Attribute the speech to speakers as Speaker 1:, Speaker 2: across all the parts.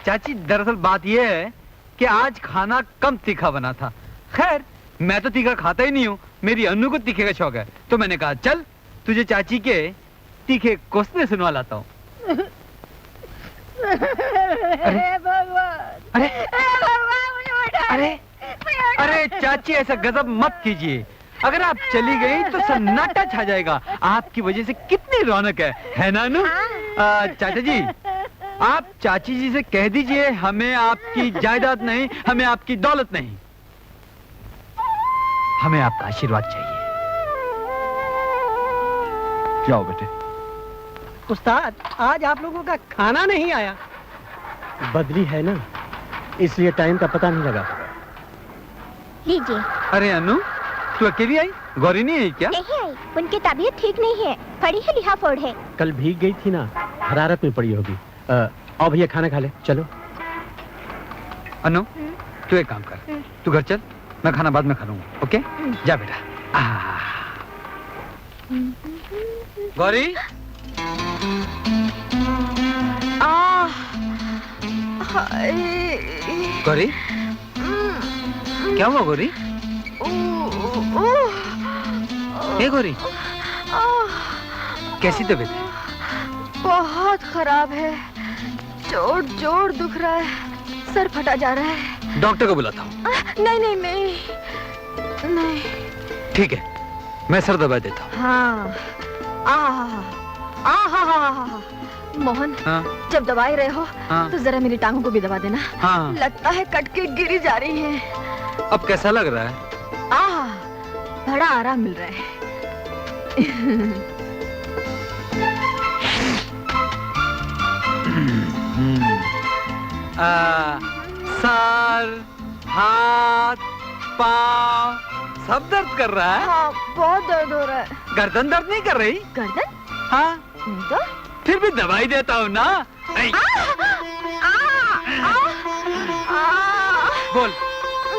Speaker 1: चाची दरअसल बात यह है कि आज खाना कम तीखा बना था। खैर मैं तो तीखा खाता ही नहीं हूँ, मेरी अन्नू को तीखे का शौक है, तो मैंने कहा चल तुझे चाची के तीखे कोसने सुनवा लाता हूँ।
Speaker 2: अरे भगवान,
Speaker 1: अरे
Speaker 2: अरे
Speaker 1: अरे चाची ऐसा गजब मत कीजिए, अगर आप चली गई तो सन्नाटा छा जाएगा। आपकी वजह से कितनी रौनक है ना अनु? चाचा जी आप चाची जी से कह दीजिए हमें आपकी जायदाद नहीं, हमें आपकी दौलत नहीं, हमें आपका आशीर्वाद चाहिए। जाओ बेटे।
Speaker 3: उस्ताद आज आप लोगों का खाना नहीं आया। बदली है ना, इसलिए टाइम का पता नहीं लगा।
Speaker 4: लीजिए।
Speaker 1: अरे अनु तू अकेली आई, गौरी नहीं आई क्या?
Speaker 4: नहीं आई, उनकी तबीयत ठीक नहीं है, पड़ी है लिहाफोड़ है।
Speaker 3: कल भीग गई थी ना, हरारत में पड़ी होगी। आओ भैया खाना खा ले, चलो।
Speaker 1: अनु तू एक काम कर, तू घर चल, मैं खाना बाद में खा लूंगा। ओके जा बेटा। गौरी गौरी क्या हुआ गौरी? हे गौरी कैसी तबीयत है?
Speaker 2: बहुत खराब है, जोड़ दुख रहा है, सर फटा जा रहा है।
Speaker 1: डॉक्टर को बुलाता हूँ।
Speaker 2: नहीं।
Speaker 1: ठीक है मैं सर दबा देता हूँ।
Speaker 2: हाँ। मोहन जब दवाई रहे हो तो जरा मेरी टांगों को भी दबा देना। लगता है कट के गिरी जा रही है।
Speaker 1: अब कैसा लग रहा है?
Speaker 2: बड़ा आराम मिल रहा है।
Speaker 1: सर हाथ पाँव सब दर्द कर रहा है?
Speaker 2: हाँ बहुत दर्द हो रहा है।
Speaker 1: गर्दन दर्द नहीं कर रही?
Speaker 2: गर्दन?
Speaker 1: हाँ
Speaker 2: नहीं तो?
Speaker 1: फिर भी दवाई देता हूँ ना। बोल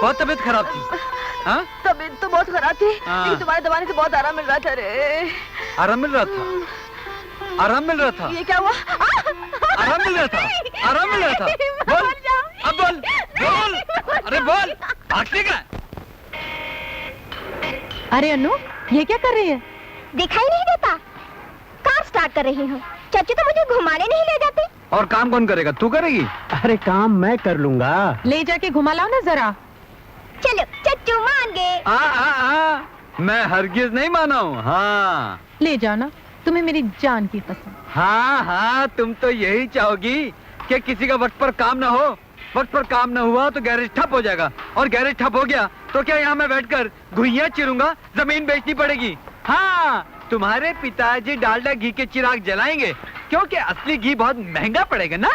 Speaker 1: बहुत तबीयत खराब थी? हाँ
Speaker 2: तबीयत तो बहुत खराब थी, लेकिन तुम्हारे दवाने से बहुत आराम मिल रहा था रे।
Speaker 1: आराम मिल रहा था? आराम मिल रहा था?
Speaker 2: ये क्या हुआ?
Speaker 1: आराम मिल रहा था? आराम मिल रहा था? बोल अब बोल। अरे बोल आखिरी का।
Speaker 2: अरे अनु ये क्या कर रही है?
Speaker 4: दिखाई नहीं देता, कार स्टार्ट कर रही हूँ। चाची तो मुझे घुमाने नहीं ले जाते।
Speaker 1: और काम कौन करेगा, तू करेगी?
Speaker 3: अरे काम मैं कर लूंगा।
Speaker 2: ले जाके घुमा लाओ ना जरा।
Speaker 4: चलो चच्चू मान गए।
Speaker 1: मैं हरगिज नहीं माना हूँ। हाँ
Speaker 2: ले जाओ ना, तुम्हें मेरी जान की कसम।
Speaker 1: हाँ तुम तो यही चाहोगी कि किसी का वक्त पर काम ना हो। वक्त पर काम ना हुआ तो गैरेज ठप हो जाएगा, और गैरेज ठप हो गया तो क्या यहाँ मैं बैठकर घुइयां चिरूंगा, जमीन बेचनी पड़ेगी। हाँ तुम्हारे पिताजी डालडा घी के चिराग जलाएंगे, क्योंकि असली घी बहुत महंगा पड़ेगा ना।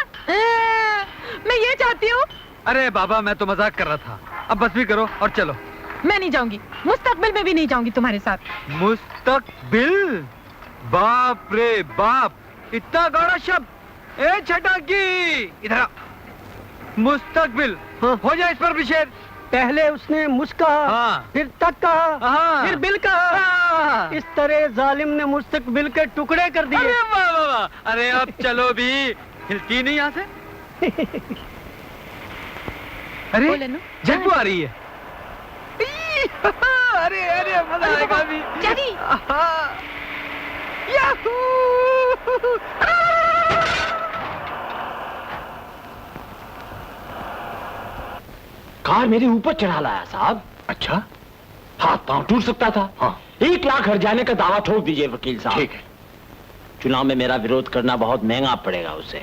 Speaker 2: मैं ये चाहती हूँ।
Speaker 1: अरे बाबा मैं तो मजाक कर रहा था, अब बस भी करो और चलो।
Speaker 2: मैं नहीं जाऊंगी, मुस्तकबिल में भी नहीं जाऊंगी तुम्हारे साथ।
Speaker 1: मुस्तकबिल? बाप रे बाप, इतना गौड़ा शब्द। ए छटाकी इधर आ। मुस्तकबिल हो जाए इस पर विशेष।
Speaker 3: पहले उसने मुझ कहा, फिर तक कहा, फिर बिल कहा। इस तरह जालिम ने मुस्तकबिल के टुकड़े कर दिए।
Speaker 1: अरे वाह वाह वाह। अरे अब चलो भी, हिलती नहीं यहाँ से। अरे झटपू आ रही है। अरे अरे मजा आएगा भी।
Speaker 2: चली।
Speaker 5: कार मेरे ऊपर चढ़ा लाया साहब। अच्छा, हाथ पांव टूट सकता था। हाँ। 1 लाख हर जाने का दावा ठोक दीजिए वकील साहब। ठीक है। चुनाव में मेरा विरोध करना बहुत महंगा पड़ेगा उसे।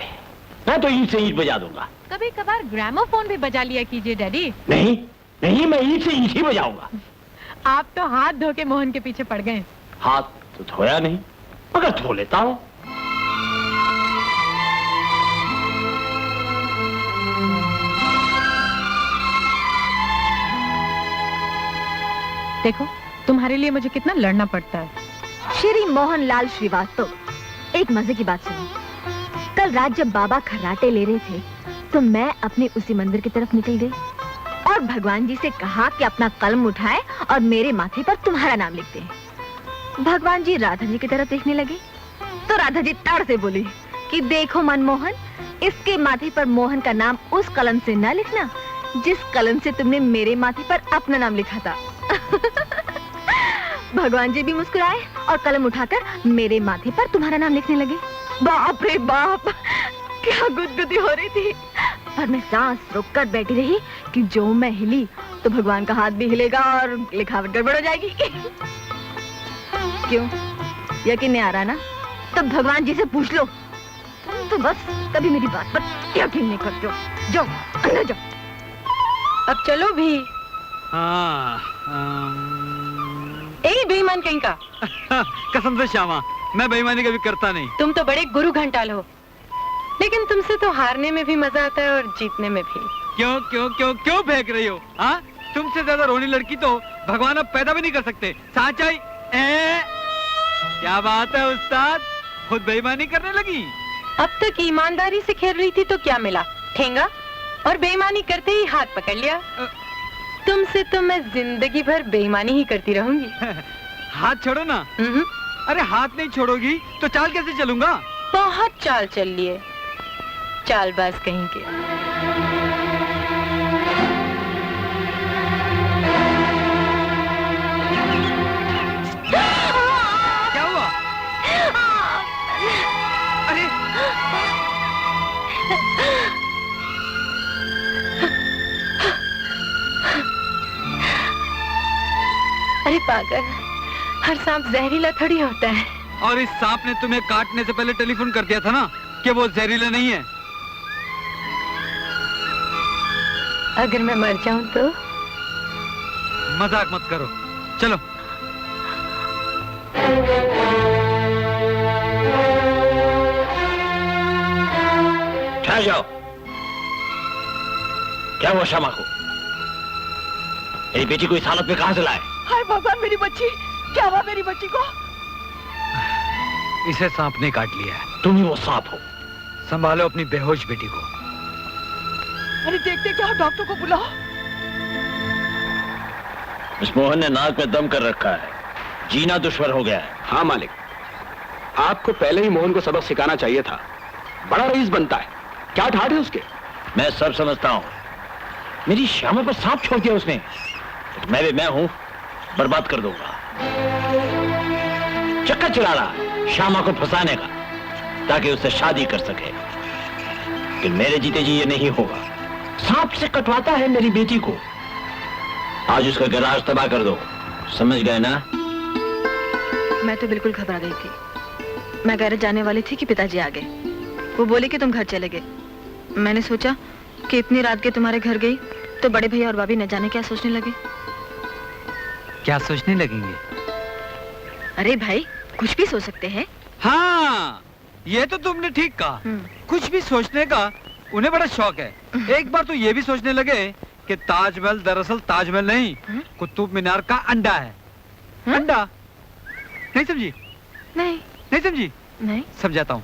Speaker 5: मैं तो ईंट से ईंट बजा दूंगा।
Speaker 2: कभी कभार ग्रामोफोन भी बजा लिया कीजिए डैडी।
Speaker 5: नहीं नहीं, मैं ईंट से ईंट ही बजाऊंगा।
Speaker 2: आप तो हाथ धो के मोहन के पीछे पड़ गए।
Speaker 5: हाथ तो धोया नहीं, मगर धो लेता हूँ।
Speaker 2: देखो तुम्हारे लिए मुझे कितना लड़ना पड़ता है।
Speaker 6: श्री मोहनलाल श्रीवास्तव, एक मजे की बात सुनो। कल रात जब बाबा खर्राटे ले रहे थे तो मैं अपने उसी मंदिर की तरफ निकल गई और भगवान जी से कहा कि अपना कलम उठाए और मेरे माथे पर तुम्हारा नाम लिख दे। भगवान जी राधा जी की तरफ देखने लगे तो राधा जी ताड़ से बोली, कि देखो मनमोहन, इसके माथे पर मोहन का नाम उस कलम से न लिखना जिस कलम से तुमने मेरे माथे पर अपना नाम लिखा था। भगवान जी भी मुस्कुराए और कलम उठाकर मेरे माथे पर तुम्हारा नाम लिखने लगे। बाप रे बाप, क्या गुदगुदी हो रही थी। पर मैं सांस रोककर बैठी रही कि जो मैं हिली तो भगवान का हाथ भी हिलेगा और लिखावट गड़बड़ हो जाएगी। क्यों, यकीन नहीं आ रहा ना? तब भगवान जी से पूछ लो। तुम तो बस कभी मेरी बात पर यकीन नहीं करते हो। जाओ अंदर जाओ।
Speaker 2: अब चलो भी। ए बेईमान कहीं का।
Speaker 1: कसम से श्यामा, मैं बेईमानी कभी करता नहीं।
Speaker 2: तुम तो बड़े गुरु घंटाल हो, लेकिन तुमसे तो हारने में भी मजा आता है और जीतने में भी।
Speaker 1: क्यों क्यों क्यों क्यों फेंक रही हो? हाँ, तुमसे ज्यादा रोनी लड़की तो भगवान अब पैदा भी नहीं कर सकते। साचाई क्या बात है उस्ताद, खुद बेईमानी करने लगी।
Speaker 2: अब तक ईमानदारी से खेल रही थी तो क्या मिला, ठेंगा, और बेईमानी करते ही हाथ पकड़ लिया। तुमसे तो मैं जिंदगी भर बेईमानी ही करती रहूंगी।
Speaker 1: हाथ छोड़ो ना। अरे हाथ नहीं छोड़ोगी तो चाल कैसे चलूंगा?
Speaker 2: बहुत चाल चल लिए, चालबाज कहीं के।
Speaker 1: क्या हुआ? अरे
Speaker 2: अरे पागल, हर सांप जहरीला थोड़ी होता है।
Speaker 1: और इस सांप ने तुम्हें काटने से पहले टेलीफोन कर दिया था ना कि वो जहरीला नहीं है।
Speaker 2: अगर मैं मर जाऊं तो?
Speaker 1: मजाक मत करो, चलो।
Speaker 5: ठहर जाओ। क्या हुआ श्यामा को? मेरी बेटी को इस हालत में कहां से लाए?
Speaker 2: हाय भगवान, मेरी बच्ची, क्या हुआ मेरी बच्ची को?
Speaker 1: इसे सांप ने काट लिया है।
Speaker 5: तुम ही वो सांप हो।
Speaker 1: संभालो अपनी बेहोश बेटी को।
Speaker 2: अरे देखते क्या, डॉक्टर को बुलाओ।
Speaker 5: इस मोहन ने नाक में दम कर रखा है, जीना दुश्मन हो गया है।
Speaker 7: हाँ मालिक, आपको पहले ही मोहन को सबक सिखाना चाहिए था। बड़ा रईस बनता है, क्या ठाठ है उसके?
Speaker 5: मैं सब समझता हूँ। मेरी श्यामा पर सांप छोड़ दिया उसने, तो मैं हूँ, बर्बाद कर दूंगा। चक्कर चला रहा है श्यामा को फंसाने का, ताकि उससे शादी कर सके। कि मेरे जीते जी ये नहीं होगा। सांप से कटवाता है मेरी बेटी को। आज उसका गैराज तबाह कर दो, समझ गए ना?
Speaker 6: मैं तो बिल्कुल घबरा गई थी। मैं गैरेज जाने वाली थी कि पिताजी आ गए। वो बोले कि तुम घर चले गए। मैंने सोचा कि इतनी रात के तुम्हारे घर गई तो बड़े भैया और भाभी न जाने क्या सोचने लगे।
Speaker 1: क्या सोचने लगेंगे?
Speaker 6: अरे भाई, कुछ भी सोच सकते हैं।
Speaker 1: हाँ, ये तो तुमने ठीक कहा। कुछ भी सोचने का उन्हें बड़ा शौक है। एक बार तो ये भी सोचने लगे कि ताजमहल दरअसल ताजमहल नहीं, कुतुब मीनार का अंडा है। अंडा नहीं समझी? नहीं समझी?
Speaker 6: नहीं
Speaker 1: समझाता हूँ।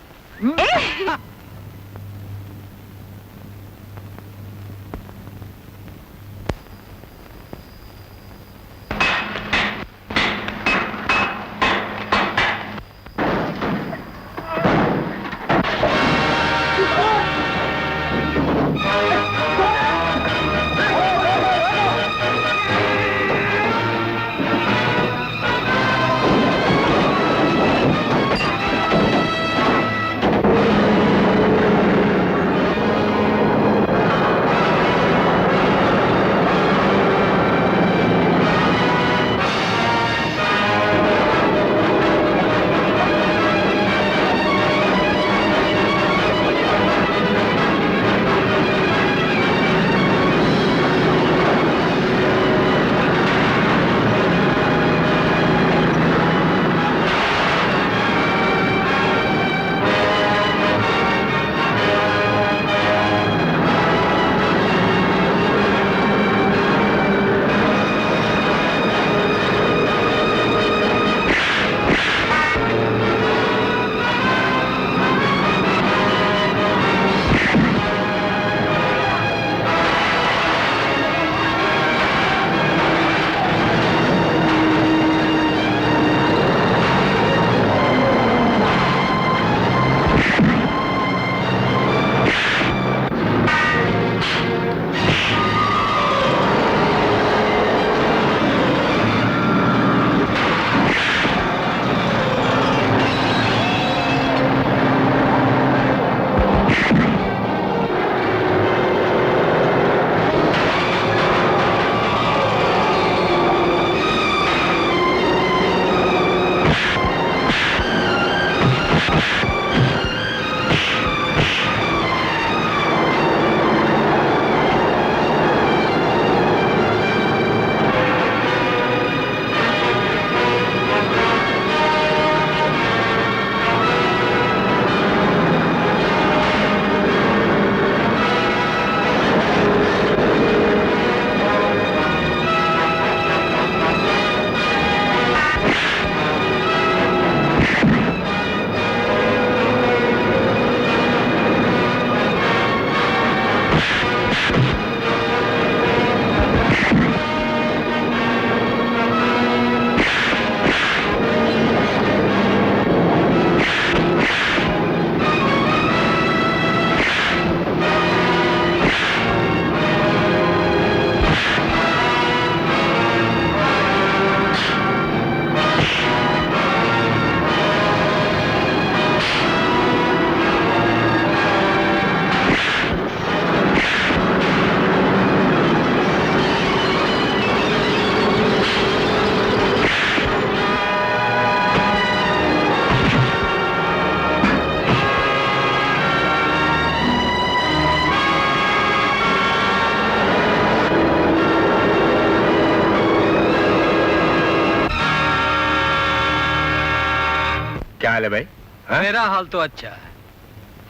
Speaker 8: क्या हाल है भाई?
Speaker 1: मेरा हाल तो अच्छा है,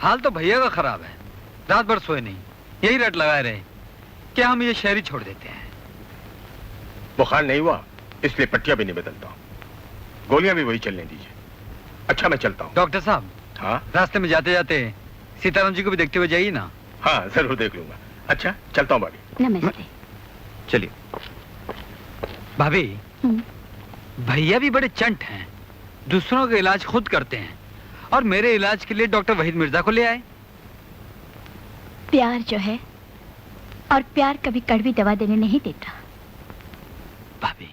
Speaker 1: हाल तो भैया का खराब है। रात भर सोए नहीं, यही रट लगाए रहे कि हम ये शहर ही छोड़ देते हैं।
Speaker 8: बुखार नहीं हुआ इसलिए पट्टियां भी नहीं बदलता हूँ, गोलियां भी वही चलने दीजिए। अच्छा मैं चलता हूँ।
Speaker 1: डॉक्टर साहब,
Speaker 8: हाँ
Speaker 1: रास्ते में जाते जाते सीताराम जी को भी देखते हुए जाइए ना।
Speaker 8: हाँ जरूर देख लूंगा। अच्छा चलता हूँ भाभी।
Speaker 4: नमस्ते।
Speaker 1: चलिए। भाभी, भैया भी बड़े चंट हैं, दूसरों का इलाज खुद करते हैं और मेरे इलाज के लिए डॉक्टर वहीद मिर्जा को ले आए।
Speaker 4: प्यार जो है और प्यार कभी कड़वी दवा देने नहीं देता।
Speaker 1: भाभी